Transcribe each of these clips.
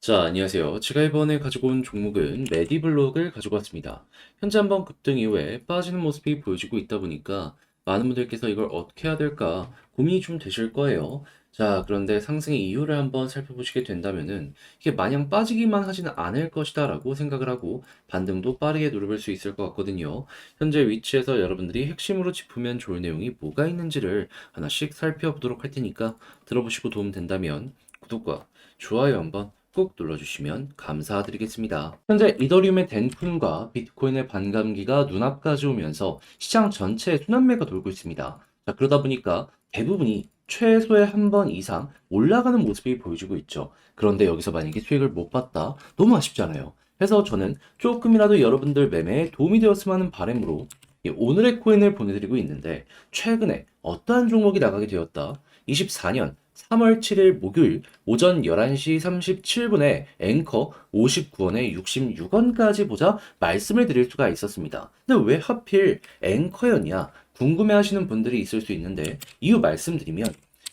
자, 안녕하세요. 제가 이번에 가지고 온 종목은 메디블록을 가지고 왔습니다. 현재 한번 급등 이후에 빠지는 모습이 보여지고 있다 보니까 많은 분들께서 이걸 어떻게 해야 될까 고민이 좀 되실 거예요. 자, 그런데 상승의 이유를 한번 살펴보시게 된다면은 이게 마냥 빠지기만 하지는 않을 것이다 라고 생각을 하고 반등도 빠르게 누려볼 수 있을 것 같거든요. 현재 위치에서 여러분들이 핵심으로 짚으면 좋을 내용이 뭐가 있는지를 하나씩 살펴보도록 할 테니까 들어보시고 도움 된다면 구독과 좋아요 한번 꾹 눌러주시면 감사드리겠습니다. 현재 이더리움의 덴쿤과 비트코인의 반감기가 눈앞까지 오면서 시장 전체에 순환매가 돌고 있습니다. 자, 그러다 보니까 대부분이 최소의 한 번 이상 올라가는 모습이 보여지고 있죠. 그런데 여기서 만약에 수익을 못 봤다? 너무 아쉽잖아요. 그래서 저는 조금이라도 여러분들 매매에 도움이 되었으면 하는 바람으로 오늘의 코인을 보내드리고 있는데 최근에 어떠한 종목이 나가게 되었다? 24년 3월 7일 목요일 오전 11시 37분에 앵커 59원에 66원까지 보자 말씀을 드릴 수가 있었습니다. 근데 왜 하필 앵커였냐 궁금해 하시는 분들이 있을 수 있는데 이유 말씀드리면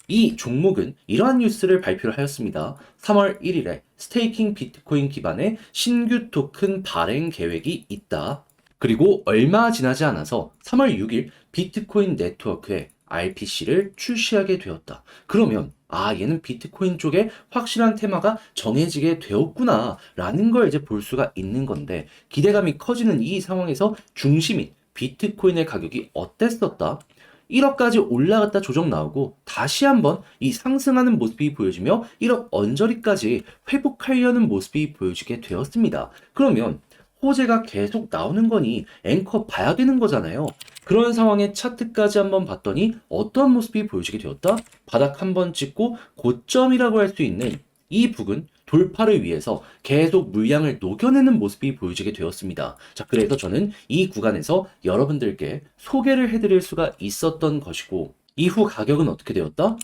이 종목은 이러한 뉴스를 발표를 하였습니다. 3월 1일에 스테이킹 비트코인 기반의 신규 토큰 발행 계획이 있다. 그리고 얼마 지나지 않아서 3월 6일 비트코인 네트워크에 RPC를 출시하게 되었다. 그러면 얘는 비트코인 쪽에 확실한 테마가 정해지게 되었구나 라는 걸 이제 볼 수가 있는 건데 기대감이 커지는 이 상황에서 중심인 비트코인의 가격이 어땠었다? 1억까지 올라갔다 조정 나오고 다시 한번 이 상승하는 모습이 보여지며 1억 언저리까지 회복하려는 모습이 보여지게 되었습니다. 그러면 호재가 계속 나오는 거니 앵커 봐야 되는 거잖아요. 그런 상황에 차트까지 한번 봤더니 어떠한 모습이 보여지게 되었다? 바닥 한번 찍고 고점이라고 할 수 있는 이 부근 돌파를 위해서 계속 물량을 녹여내는 모습이 보여지게 되었습니다. 자, 그래서 저는 이 구간에서 여러분들께 소개를 해드릴 수가 있었던 것이고 이후 가격은 어떻게 되었다?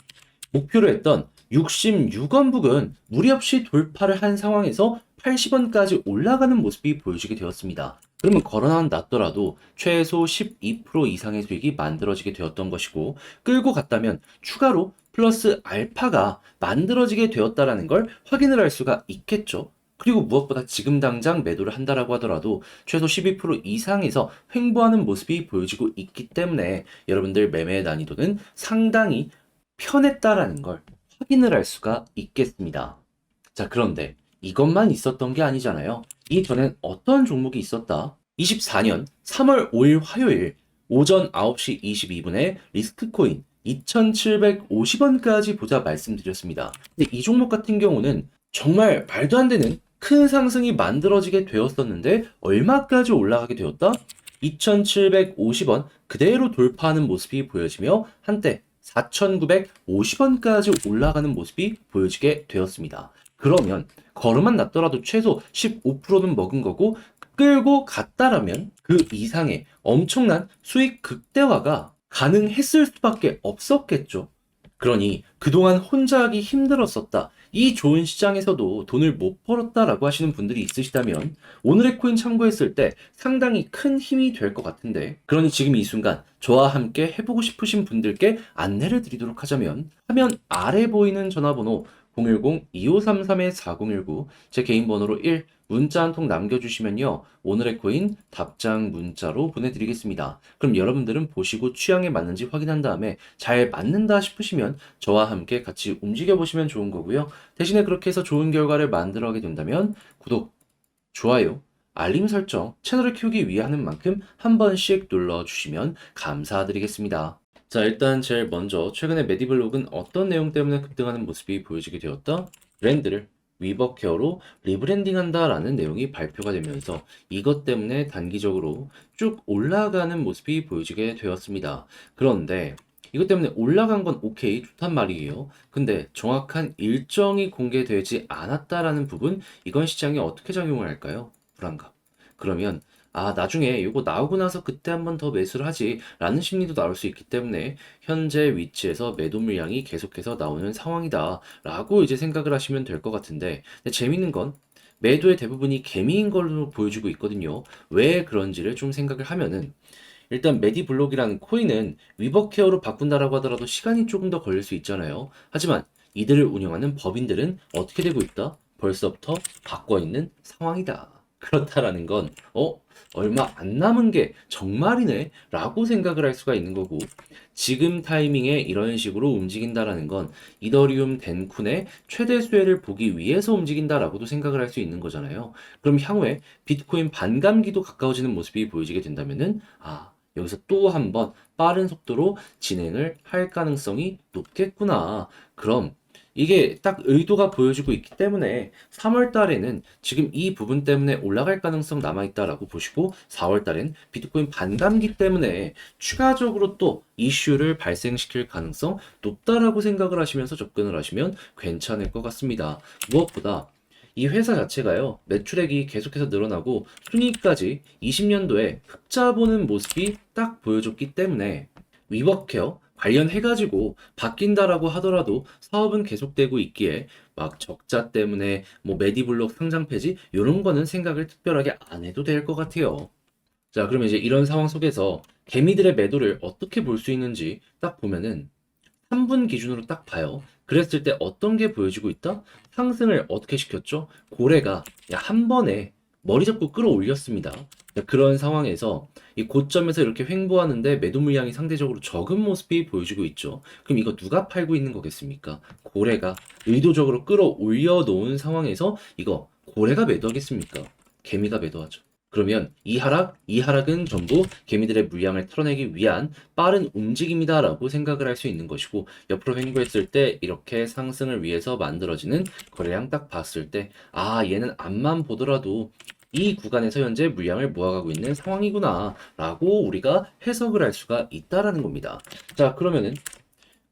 목표로 했던 66원 부근 무리 없이 돌파를 한 상황에서 80원까지 올라가는 모습이 보여지게 되었습니다. 그러면 걸어난 낮더라도 최소 12% 이상의 수익이 만들어지게 되었던 것이고 끌고 갔다면 추가로 플러스 알파가 만들어지게 되었다라는 걸 확인을 할 수가 있겠죠. 그리고 무엇보다 지금 당장 매도를 한다라고 하더라도 최소 12% 이상에서 횡보하는 모습이 보여지고 있기 때문에 여러분들 매매의 난이도는 상당히 편했다라는 걸 확인을 할 수가 있겠습니다. 자, 그런데 이것만 있었던 게 아니잖아요. 이전엔 어떤 종목이 있었다? 24년 3월 5일 화요일 오전 9시 22분에 리스크코인 2,750원까지 보자 말씀드렸습니다. 근데 이 종목 같은 경우는 정말 말도 안 되는 큰 상승이 만들어지게 되었었는데 얼마까지 올라가게 되었다? 2,750원 그대로 돌파하는 모습이 보여지며 한때 4,950원까지 올라가는 모습이 보여지게 되었습니다. 그러면 걸음만 났더라도 최소 15%는 먹은 거고 끌고 갔다라면 그 이상의 엄청난 수익 극대화가 가능했을 수밖에 없었겠죠. 그러니 그동안 혼자 하기 힘들었었다. 이 좋은 시장에서도 돈을 못 벌었다라고 하시는 분들이 있으시다면 오늘의 코인 참고했을 때 상당히 큰 힘이 될 것 같은데 그러니 지금 이 순간 저와 함께 해보고 싶으신 분들께 안내를 드리도록 하자면 화면 아래 보이는 전화번호 010-2533-4019 제 개인 번호로 1 문자 한 통 남겨주시면요. 오늘의 코인 답장 문자로 보내드리겠습니다. 그럼 여러분들은 보시고 취향에 맞는지 확인한 다음에 잘 맞는다 싶으시면 저와 함께 같이 움직여 보시면 좋은 거고요. 대신에 그렇게 해서 좋은 결과를 만들어가게 된다면 구독, 좋아요, 알림 설정, 채널을 키우기 위해 하는 만큼 한 번씩 눌러주시면 감사드리겠습니다. 자, 일단 제일 먼저 최근에 메디블록은 어떤 내용 때문에 급등하는 모습이 보여지게 되었다? 브랜드를 위버케어로 리브랜딩한다라는 내용이 발표가 되면서 이것 때문에 단기적으로 쭉 올라가는 모습이 보여지게 되었습니다. 그런데 이것 때문에 올라간 건 오케이, 좋단 말이에요. 근데 정확한 일정이 공개되지 않았다라는 부분, 이건 시장에 어떻게 작용을 할까요? 불안감. 그러면 나중에 이거 나오고 나서 그때 한번 더 매수를 하지 라는 심리도 나올 수 있기 때문에 현재 위치에서 매도 물량이 계속해서 나오는 상황이다 라고 이제 생각을 하시면 될 것 같은데 근데 재밌는 건 매도의 대부분이 개미인 걸로 보여주고 있거든요. 왜 그런지를 좀 생각을 하면은 일단 메디블록이라는 코인은 위버케어로 바꾼다라고 하더라도 시간이 조금 더 걸릴 수 있잖아요. 하지만 이들을 운영하는 법인들은 어떻게 되고 있다? 벌써부터 바꿔 있는 상황이다. 그렇다라는 건, 얼마 안 남은 게 정말이네? 라고 생각을 할 수가 있는 거고, 지금 타이밍에 이런 식으로 움직인다라는 건 이더리움 덴쿤의 최대 수혜를 보기 위해서 움직인다라고도 생각을 할 수 있는 거잖아요. 그럼 향후에 비트코인 반감기도 가까워지는 모습이 보여지게 된다면은, 여기서 또 한 번 빠른 속도로 진행을 할 가능성이 높겠구나. 그럼 이게 딱 의도가 보여지고 있기 때문에 3월 달에는 지금 이 부분 때문에 올라갈 가능성 남아있다라고 보시고 4월 달엔 비트코인 반감기 때문에 추가적으로 또 이슈를 발생시킬 가능성 높다라고 생각을 하시면서 접근을 하시면 괜찮을 것 같습니다. 무엇보다 이 회사 자체가요, 매출액이 계속해서 늘어나고 순이익까지 20년도에 흑자 보는 모습이 딱 보여줬기 때문에 위버케어 관련해가지고 바뀐다라고 하더라도 사업은 계속되고 있기에 막 적자 때문에 뭐 메디블록 상장 폐지 이런 거는 생각을 특별하게 안 해도 될 것 같아요. 자, 그러면 이제 이런 상황 속에서 개미들의 매도를 어떻게 볼 수 있는지 딱 보면은 3분 기준으로 딱 봐요. 그랬을 때 어떤 게 보여지고 있다? 상승을 어떻게 시켰죠? 고래가 한 번에 머리 잡고 끌어올렸습니다. 그런 상황에서 이 고점에서 이렇게 횡보하는데 매도 물량이 상대적으로 적은 모습이 보여지고 있죠. 그럼 이거 누가 팔고 있는 거겠습니까? 고래가 의도적으로 끌어올려 놓은 상황에서 이거 고래가 매도하겠습니까? 개미가 매도하죠. 그러면 이 하락은 전부 개미들의 물량을 털어내기 위한 빠른 움직임이다라고 생각을 할 수 있는 것이고, 옆으로 횡보했을 때 이렇게 상승을 위해서 만들어지는 거래량 딱 봤을 때, 얘는 앞만 보더라도 이 구간에서 현재 물량을 모아가고 있는 상황이구나 라고 우리가 해석을 할 수가 있다라는 겁니다. 자, 그러면은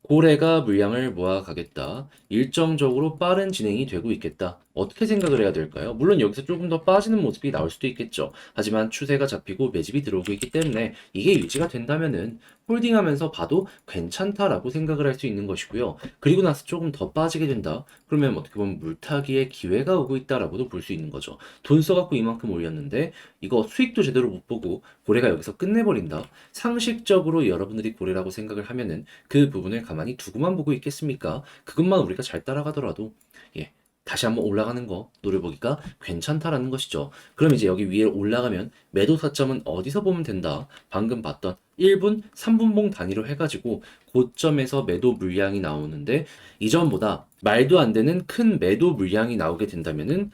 고래가 물량을 모아가겠다. 일정적으로 빠른 진행이 되고 있겠다. 어떻게 생각을 해야 될까요? 물론 여기서 조금 더 빠지는 모습이 나올 수도 있겠죠. 하지만 추세가 잡히고 매집이 들어오고 있기 때문에 이게 유지가 된다면은 홀딩하면서 봐도 괜찮다라고 생각을 할 수 있는 것이고요. 그리고 나서 조금 더 빠지게 된다. 그러면 어떻게 보면 물타기의 기회가 오고 있다라고도 볼 수 있는 거죠. 돈 써갖고 이만큼 올렸는데 이거 수익도 제대로 못 보고 고래가 여기서 끝내버린다. 상식적으로 여러분들이 고래라고 생각을 하면은 그 부분을 가만히 두고만 보고 있겠습니까? 그것만 우리가 잘 따라가더라도 다시 한번 올라가는 거 노려보기가 괜찮다라는 것이죠. 그럼 이제 여기 위에 올라가면 매도 타점은 어디서 보면 된다. 방금 봤던 1분, 3분봉 단위로 해가지고 고점에서 매도 물량이 나오는데 이전보다 말도 안 되는 큰 매도 물량이 나오게 된다면은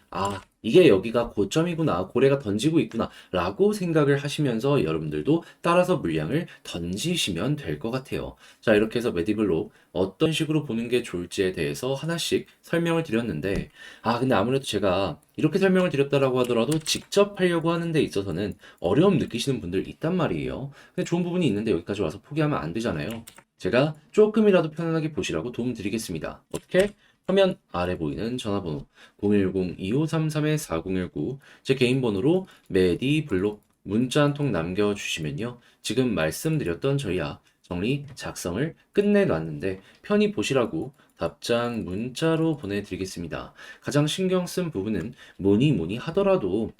이게 여기가 고점이구나, 고래가 던지고 있구나 라고 생각을 하시면서 여러분들도 따라서 물량을 던지시면 될 것 같아요. 자, 이렇게 해서 메디블록 어떤 식으로 보는 게 좋을지에 대해서 하나씩 설명을 드렸는데 근데 아무래도 제가 이렇게 설명을 드렸다라고 하더라도 직접 하려고 하는 데 있어서는 어려움 느끼시는 분들 있단 말이에요. 근데 좋은 부분이 있는데 여기까지 와서 포기하면 안 되잖아요. 제가 조금이라도 편안하게 보시라고 도움 드리겠습니다. 어떻게? 화면 아래 보이는 전화번호 010-2533-4019 제 개인 번호로 메디블록 문자 한 통 남겨주시면요. 지금 말씀드렸던 저희야 정리 작성을 끝내놨는데 편히 보시라고 답장 문자로 보내드리겠습니다. 가장 신경 쓴 부분은 뭐니 하더라도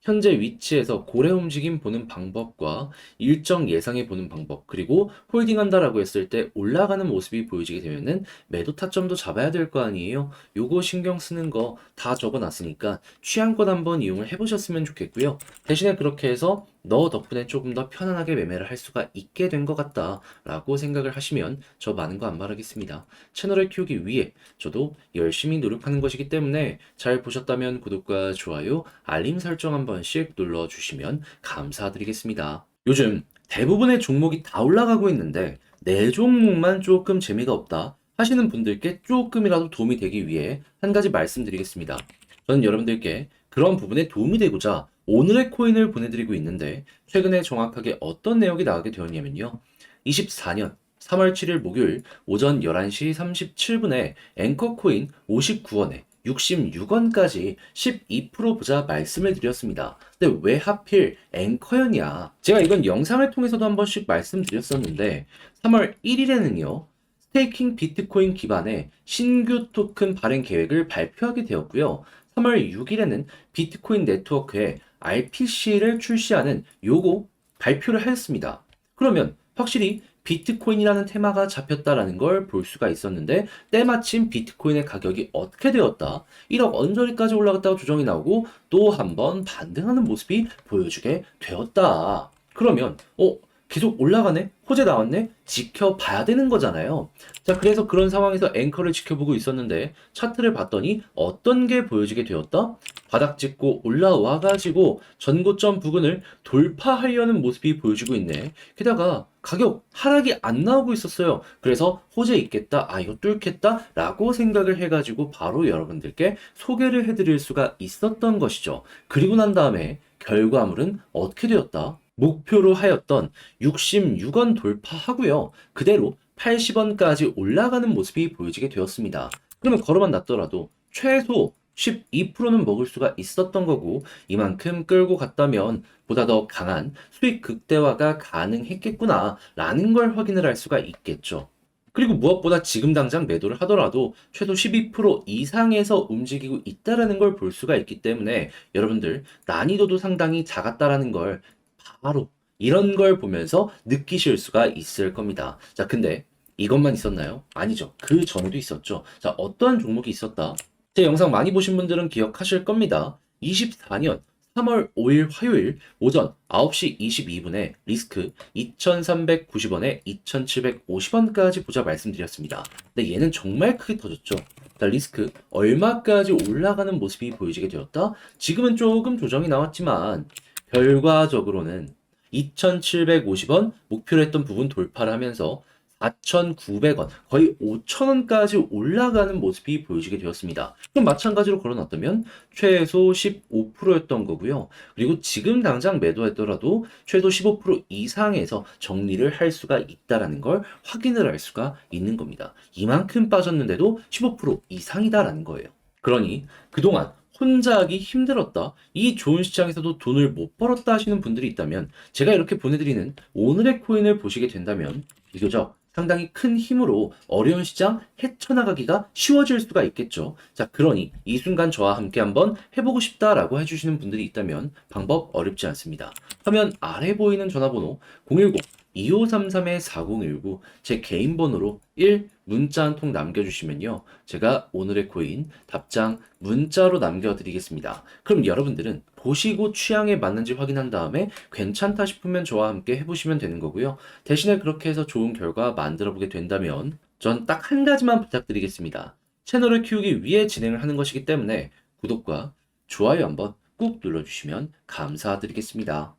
현재 위치에서 고래 움직임 보는 방법과 일정 예상해 보는 방법, 그리고 홀딩한다라고 했을 때 올라가는 모습이 보여지게 되면은 매도 타점도 잡아야 될 거 아니에요? 요거 신경 쓰는 거 다 적어 놨으니까 취향껏 한번 이용을 해보셨으면 좋겠고요. 대신에 그렇게 해서 너 덕분에 조금 더 편안하게 매매를 할 수가 있게 된 것 같다 라고 생각을 하시면 저 많은 거 안 바라겠습니다. 채널을 키우기 위해 저도 열심히 노력하는 것이기 때문에 잘 보셨다면 구독과 좋아요, 알림 설정 한 번씩 눌러주시면 감사드리겠습니다. 요즘 대부분의 종목이 다 올라가고 있는데 내 종목만 조금 재미가 없다 하시는 분들께 조금이라도 도움이 되기 위해 한 가지 말씀드리겠습니다. 저는 여러분들께 그런 부분에 도움이 되고자 오늘의 코인을 보내드리고 있는데 최근에 정확하게 어떤 내역이 나오게 되었냐면요. 24년 3월 7일 목요일 오전 11시 37분에 앵커코인 59원에 66원까지 12% 보자 말씀을 드렸습니다. 근데 왜 하필 앵커였냐? 제가 이건 영상을 통해서도 한 번씩 말씀드렸었는데 3월 1일에는요. 스테이킹 비트코인 기반의 신규 토큰 발행 계획을 발표하게 되었고요. 3월 6일에는 비트코인 네트워크에 RPC를 출시하는 요거 발표를 하였습니다. 그러면 확실히 비트코인이라는 테마가 잡혔다라는 걸 볼 수가 있었는데 때마침 비트코인의 가격이 어떻게 되었다. 1억 언저리까지 올라갔다가 조정이 나오고 또 한 번 반등하는 모습이 보여주게 되었다. 그러면 계속 올라가네? 호재 나왔네? 지켜봐야 되는 거잖아요. 자, 그래서 그런 상황에서 앵커를 지켜보고 있었는데 차트를 봤더니 어떤 게 보여지게 되었다? 바닥 찍고 올라와가지고 전고점 부근을 돌파하려는 모습이 보여지고 있네. 게다가 가격 하락이 안 나오고 있었어요. 그래서 호재 있겠다, 이거 뚫겠다 라고 생각을 해가지고 바로 여러분들께 소개를 해드릴 수가 있었던 것이죠. 그리고 난 다음에 결과물은 어떻게 되었다? 목표로 하였던 66원 돌파하고요. 그대로 80원까지 올라가는 모습이 보여지게 되었습니다. 그러면 걸어만 놨더라도 최소 12%는 먹을 수가 있었던 거고 이만큼 끌고 갔다면 보다 더 강한 수익 극대화가 가능했겠구나 라는 걸 확인을 할 수가 있겠죠. 그리고 무엇보다 지금 당장 매도를 하더라도 최소 12% 이상에서 움직이고 있다라는 걸 볼 수가 있기 때문에 여러분들 난이도도 상당히 작았다라는 걸 바로 이런 걸 보면서 느끼실 수가 있을 겁니다. 자, 근데 이것만 있었나요? 아니죠. 그 전에도 있었죠. 자, 어떠한 종목이 있었다? 제 영상 많이 보신 분들은 기억하실 겁니다. 24년 3월 5일 화요일 오전 9시 22분에 리스크 2,390원에 2,750원까지 보자 말씀드렸습니다. 근데 얘는 정말 크게 터졌죠. 자, 리스크 얼마까지 올라가는 모습이 보여지게 되었다? 지금은 조금 조정이 나왔지만 결과적으로는 2,750원 목표로 했던 부분 돌파를 하면서 4,900원, 거의 5,000원까지 올라가는 모습이 보여지게 되었습니다. 그럼 마찬가지로 걸어놨다면 최소 15%였던 거고요. 그리고 지금 당장 매도했더라도 최소 15% 이상에서 정리를 할 수가 있다는 걸 확인을 할 수가 있는 겁니다. 이만큼 빠졌는데도 15% 이상이다라는 거예요. 그러니 그동안 혼자 하기 힘들었다. 이 좋은 시장에서도 돈을 못 벌었다 하시는 분들이 있다면 제가 이렇게 보내드리는 오늘의 코인을 보시게 된다면 비교적 상당히 큰 힘으로 어려운 시장 헤쳐나가기가 쉬워질 수가 있겠죠. 자, 그러니 이 순간 저와 함께 한번 해보고 싶다라고 해주시는 분들이 있다면 방법 어렵지 않습니다. 화면 아래 보이는 전화번호 010-2533-4019 제 개인 번호로 1 문자 한 통 남겨주시면요. 제가 오늘의 코인 답장 문자로 남겨드리겠습니다. 그럼 여러분들은 보시고 취향에 맞는지 확인한 다음에 괜찮다 싶으면 저와 함께 해보시면 되는 거고요. 대신에 그렇게 해서 좋은 결과 만들어 보게 된다면 전 딱 한 가지만 부탁드리겠습니다. 채널을 키우기 위해 진행을 하는 것이기 때문에 구독과 좋아요 한번 꾹 눌러주시면 감사드리겠습니다.